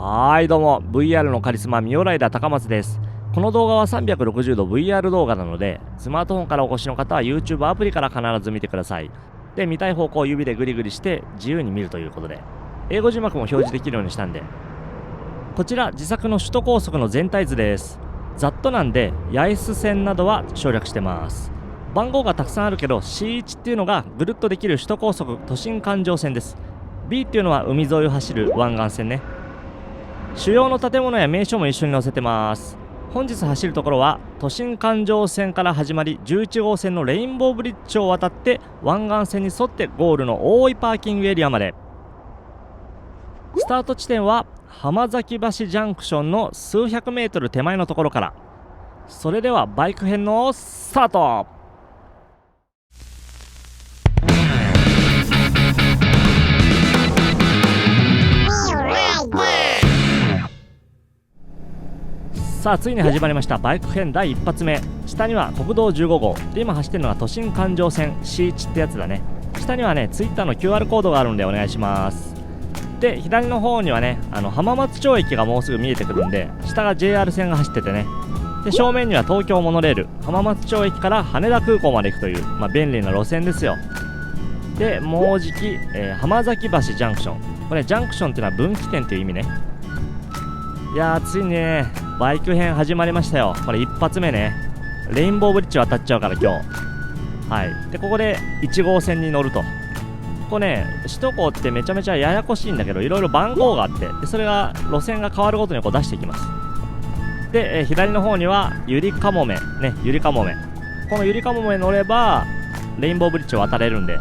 どうも VR のカリスマミオライダー高松です。この動画は360度 VR 動画なので、スマートフォンからお越しの方は YouTube アプリから必ず見てください。で、見たい方向を指でグリグリして自由に見るということで、英語字幕も表示できるようにしたんで、こちら自作の首都高速の全体図です。ざっとなんで八重洲線などは省略してます。番号がたくさんあるけど C1 っていうのがぐるっとできる首都高速都心環状線です。 B っていうのは海沿いを走る湾岸線ね。主要の建物や名所も一緒に載せてます。本日走るところは都心環状線から始まり11号線のレインボーブリッジを渡って湾岸線に沿ってゴールの大井パーキングエリアまで。スタート地点は浜崎橋ジャンクションの数百メートル手前のところから。それではバイク編のスタート。さあついに始まりましたバイク編第一発目。下には国道15号で、今走ってるのが都心環状線 C1 ってやつだね。下にはね Twitter の QR コードがあるんでお願いします。で左の方にはね浜松町駅がもうすぐ見えてくるんで、下が JR 線が走っててね。で正面には東京モノレール浜松町駅から羽田空港まで行くという、便利な路線ですよ。でもうじき、浜崎橋ジャンクション、これジャンクションっていうのは分岐点っていう意味ね。いやーついにねバイク編始まりましたよ。これ一発目ね、レインボーブリッジ渡っちゃうから今日。でここで1号線に乗ると。ここね首都高ってめちゃめちゃややこしいんだけど、いろいろ番号があって、でそれが路線が変わるごとにこう出していきます。で、左の方にはゆりかもめね、ゆりかもめ、このゆりかもめ乗ればレインボーブリッジを渡れるんで、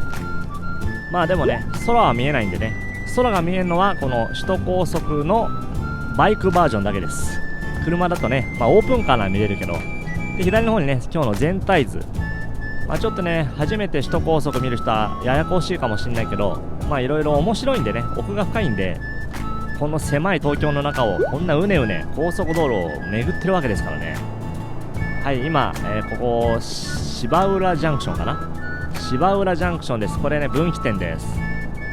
でもね空は見えないんでね、空が見えるのはこの首都高速のバイクバージョンだけです。車だとね、オープンカーなら見れるけど。で左の方にね今日の全体図、ちょっとね初めて首都高速見る人はややこしいかもしれないけど、いろいろ面白いんでね、奥が深いんで、この狭い東京の中をこんなうねうね高速道路を巡ってるわけですからね。今、ここ芝浦ジャンクションかな、芝浦ジャンクションです。これね分岐点です。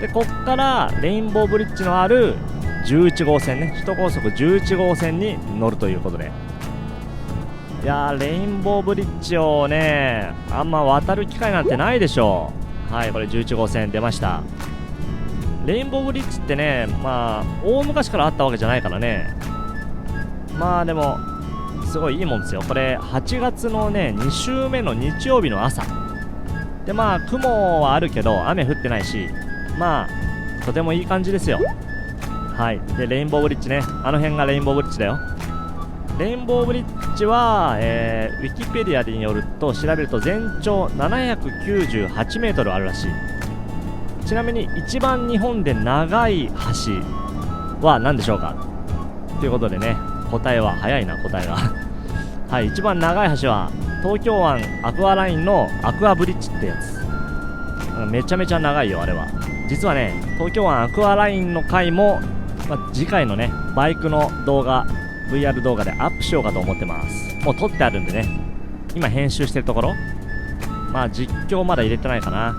でこっからレインボーブリッジのある11号線ね、首都高速11号線に乗るということで、いやーレインボーブリッジをねあんま渡る機会なんてないでしょう。これ11号線出ました。レインボーブリッジってね大昔からあったわけじゃないからね。でもすごいいいもんですよ。これ8月のね2週目の日曜日の朝で、雲はあるけど雨降ってないし、とてもいい感じですよ。でレインボーブリッジね、あの辺がレインボーブリッジだよ。レインボーブリッジは、ウィキペディアによると調べると全長798メートルあるらしい。ちなみに一番日本で長い橋は何でしょうかということでね、答えは早いな、答えが一番長い橋は東京湾アクアラインのアクアブリッジってやつ。めちゃめちゃ長いよあれは。実はね東京湾アクアラインの回も次回のねバイクの動画 VR 動画でアップしようかと思ってます。もう撮ってあるんでね、今編集してるところ。実況まだ入れてないかな。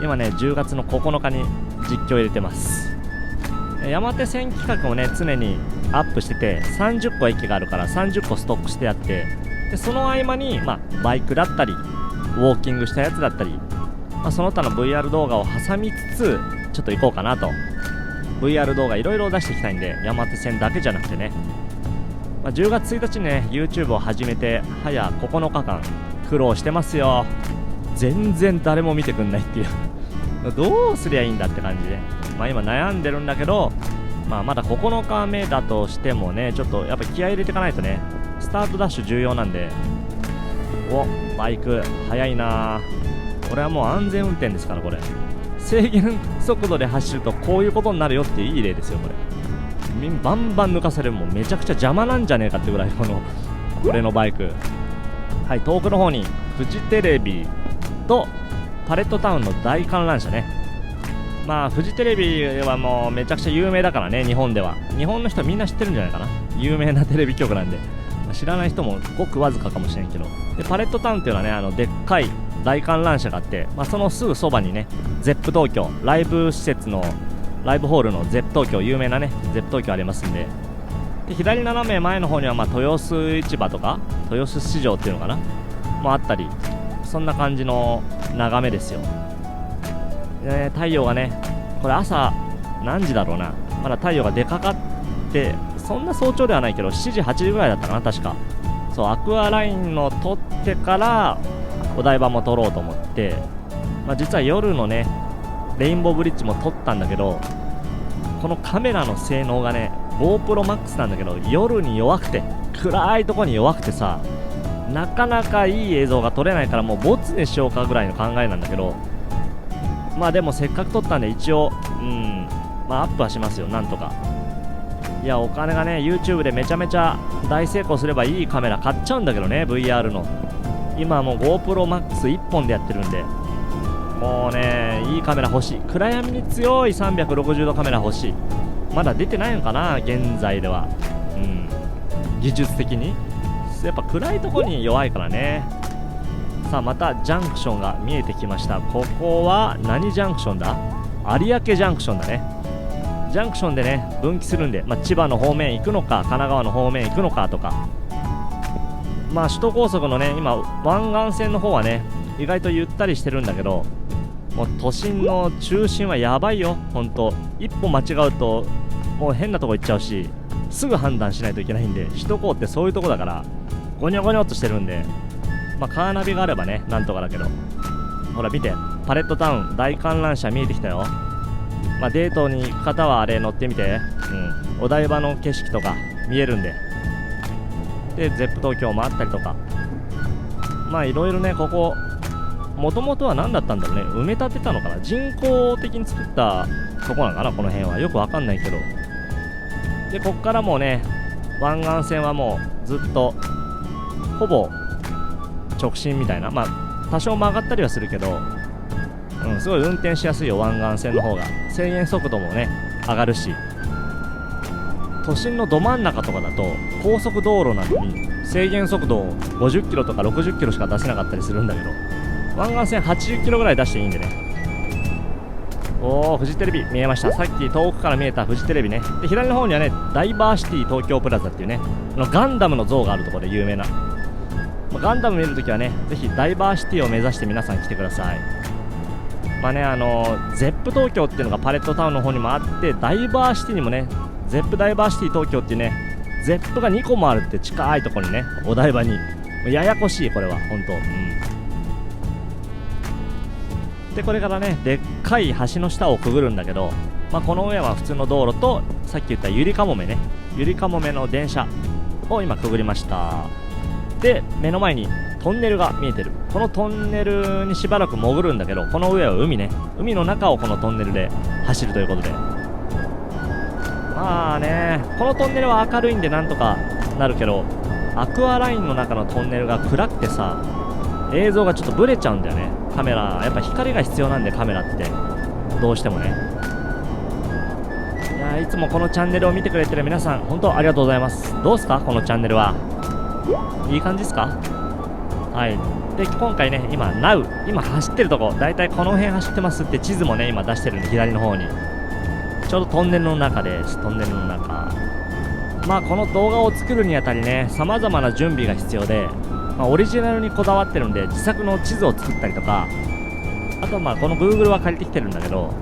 今ね10月の9日に実況入れてます。山手線企画をね常にアップしてて、30個駅があるから30個ストックしてあって、でその合間にバイクだったりウォーキングしたやつだったり、その他の VR 動画を挟みつつちょっと行こうかなと。VR 動画いろいろ出していきたいんで、山手線だけじゃなくてね、10月1日にね YouTube を始めて早9日間苦労してますよ。全然誰も見てくんないっていうどうすりゃいいんだって感じで、今悩んでるんだけど、まだ9日目だとしてもね、ちょっとやっぱ気合い入れていかないとね、スタートダッシュ重要なんで。バイク速いな。これはもう安全運転ですから、これ制限速度で走るとこういうことになるよっていういい例ですよ。これバンバン抜かされる、もんめちゃくちゃ邪魔なんじゃねえかってぐらいこれのバイク。遠くの方にフジテレビとパレットタウンの大観覧車ね。フジテレビはもうめちゃくちゃ有名だからね、日本では。日本の人はみんな知ってるんじゃないかな。有名なテレビ局なんで、知らない人もごくわずかかもしれんけど。でパレットタウンっていうのはねでっかい大観覧車があって、そのすぐそばにねゼップ東京ライブ施設のライブホールの ZEP 東京、有名なね ZEP 東京ありますんで、で左斜め前の方には豊洲市場とか豊洲市場っていうのかなもあったり、そんな感じの眺めですよ。太陽がね、これ朝何時だろうな、まだ太陽が出かかって、そんな早朝ではないけど7時8時ぐらいだったかな確か。そう、アクアラインの撮ってからお台場も撮ろうと思って、実は夜のねレインボーブリッジも撮ったんだけど、このカメラの性能がね GoPro Max なんだけど夜に弱くて、暗いとこに弱くてさ、なかなかいい映像が撮れないから、もうボツにしようかぐらいの考えなんだけど、でもせっかく撮ったんで一応アップはしますよ、なんとか。いや、お金がね YouTube でめちゃめちゃ大成功すればいいカメラ買っちゃうんだけどね、 VR の。今はもう GoPro Max1 本でやってるんで、もうねいいカメラ欲しい。暗闇に強い360度カメラ欲しい。まだ出てないのかな現在では。技術的にやっぱ暗いとこに弱いからね。さあまたジャンクションが見えてきました。ここは何ジャンクションだ？有明ジャンクションだね。ジャンクションでね分岐するんで、千葉の方面行くのか神奈川の方面行くのかとか、首都高速のね今湾岸線の方はね意外とゆったりしてるんだけど、もう都心の中心はやばいよ。ほんと一歩間違うともう変なとこ行っちゃうし、すぐ判断しないといけないんで、首都高ってそういうとこだからゴニョゴニョっとしてるんで、カーナビがあればねなんとかだけど、ほら見て、パレットタウン大観覧車見えてきたよ。デートに行く方はあれ乗ってみて、お台場の景色とか見えるんで、で ZEP 東京もあったりとか、いろいろね。ここもともとは何だったんだろうね、埋め立てたのかな、人工的に作ったとこなのかな、この辺はよくわかんないけど。でこっからもうね湾岸線はもうずっとほぼ直進みたいな、多少曲がったりはするけど、すごい運転しやすいよ湾岸線の方が。制限速度もね上がるし、都心のど真ん中とかだと高速道路なのに制限速度を50キロとか60キロしか出せなかったりするんだけど、湾岸線80キロぐらい出していいんでね。フジテレビ見えました。さっき遠くから見えたフジテレビね。で左の方にはねダイバーシティ東京プラザっていうねガンダムの像があるところで有名な、ガンダム見るときはねぜひダイバーシティを目指して皆さん来てください。ZEP 東京っていうのがパレットタウンの方にもあって、ダイバーシティにもね ZEP ダイバーシティ東京っていうね ZEP が2個もあるって近いところにね、お台場に。ややこしいこれは本当。でこれからねでっかい橋の下をくぐるんだけど、この上は普通の道路とさっき言ったゆりかもめね、ゆりかもめの電車を今くぐりました。で目の前にトンネルが見えてる。このトンネルにしばらく潜るんだけど、この上は海ね、海の中をこのトンネルで走るということで、このトンネルは明るいんでなんとかなるけど、アクアラインの中のトンネルが暗くてさ、映像がちょっとブレちゃうんだよね。カメラやっぱ光が必要なんで、カメラってどうしてもね。いつもこのチャンネルを見てくれてる皆さん本当ありがとうございます。どうすかこのチャンネルは、いい感じですか？はい。で今回ね今走ってるとこだいたいこの辺走ってますって地図もね今出してるんで、左の方にちょうどトンネルの中です。トンネルの中、この動画を作るにあたりね様々な準備が必要で、オリジナルにこだわってるんで自作の地図を作ったりとか、あとこの Google は借りてきてるんだけど、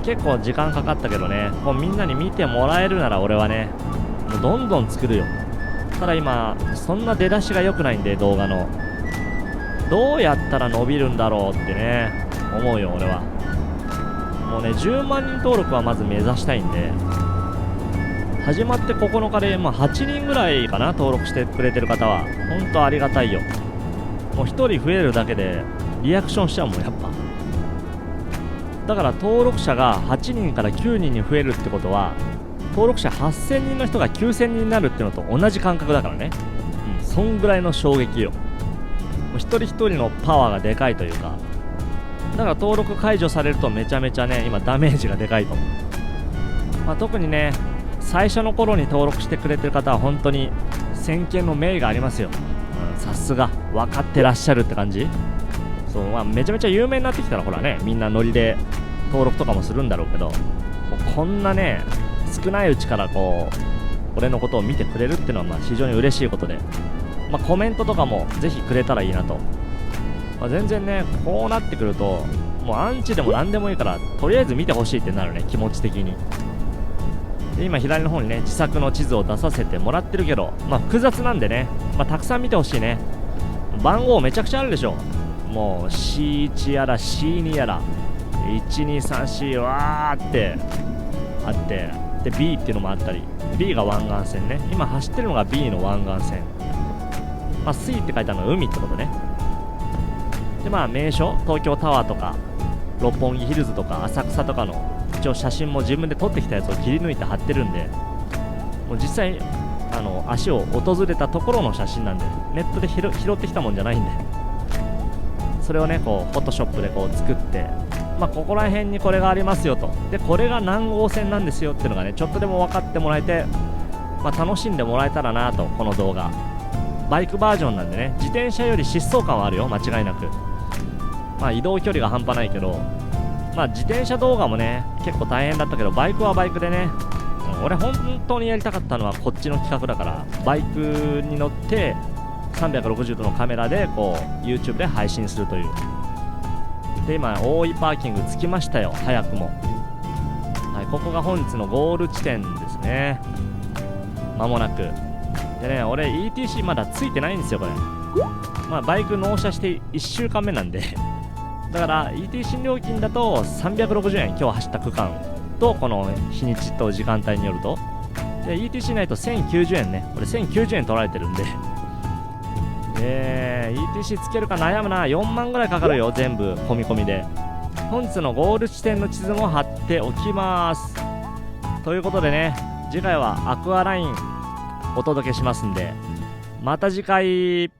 結構時間かかったけどね、みんなに見てもらえるなら俺はねもうどんどん作るよ。ただ今そんな出だしが良くないんで、動画のどうやったら伸びるんだろうってね思うよ俺は。もうね10万人登録はまず目指したいんで、始まって9日で8人ぐらいかな、登録してくれてる方は。本当ありがたいよ。もう1人増えるだけでリアクションしちゃうもんやっぱ。だから登録者が8人から9人に増えるってことは、登録者8000人の人が9000人になるっていうのと同じ感覚だからね。そんぐらいの衝撃よ。もう一人一人のパワーがでかいというか、だから登録解除されるとめちゃめちゃね今ダメージがでかいと思う。特にね最初の頃に登録してくれてる方は本当に先見の明がありますよ。さすが分かってらっしゃるって感じ。そう、めちゃめちゃ有名になってきたらほらね、みんなノリで登録とかもするんだろうけど、もうこんなね少ないうちからこう俺のことを見てくれるっていうのはまあ非常に嬉しいことで、まあ、コメントとかもぜひくれたらいいなと、まあ、全然ねこうなってくるともうアンチでも何でもいいからとりあえず見てほしいってなるね、気持ち的に。で今左の方にね自作の地図を出させてもらってるけど、まあ複雑なんでね、まあ、たくさん見てほしいね。番号めちゃくちゃあるでしょ。もう C1 やら C2 やら 1234 わーってあって、で B っていうのもあったり、 B が湾岸線ね、今走ってるのが B の湾岸線、まあ水って書いてあるのは海ってことね。でまあ名所東京タワーとか六本木ヒルズとか浅草とかの一応写真も自分で撮ってきたやつを切り抜いて貼ってるんで、もう実際足を訪れたところの写真なんで、ネットで拾ってきたもんじゃないんで、それをねこうフォトショップでこう作って、まあここら辺にこれがありますよと、でこれが何号線なんですよっていうのがねちょっとでも分かってもらえて、まあ、楽しんでもらえたらなと。この動画バイクバージョンなんでね、自転車より疾走感はあるよ間違いなく。まあ移動距離が半端ないけど、まあ自転車動画もね結構大変だったけど、バイクはバイクでね、俺本当にやりたかったのはこっちの企画だから、バイクに乗って360度のカメラでこう YouTube で配信するという。で今大井パーキング着きましたよ、早くも。はい、ここが本日のゴール地点ですね、間もなく。でね俺 ETC まだついてないんですよこれ。まあバイク納車して1週間目なんでだから ETC 料金だと360円、今日走った区間とこの日にちと時間帯によると。で ETC ないと1090円ね、これ1090円取られてるんでETC つけるか悩むな。4万ぐらいかかるよ全部込み込みで。本日のゴール地点の地図も貼っておきます。ということでね、次回はアクアラインお届けしますんで、また次回。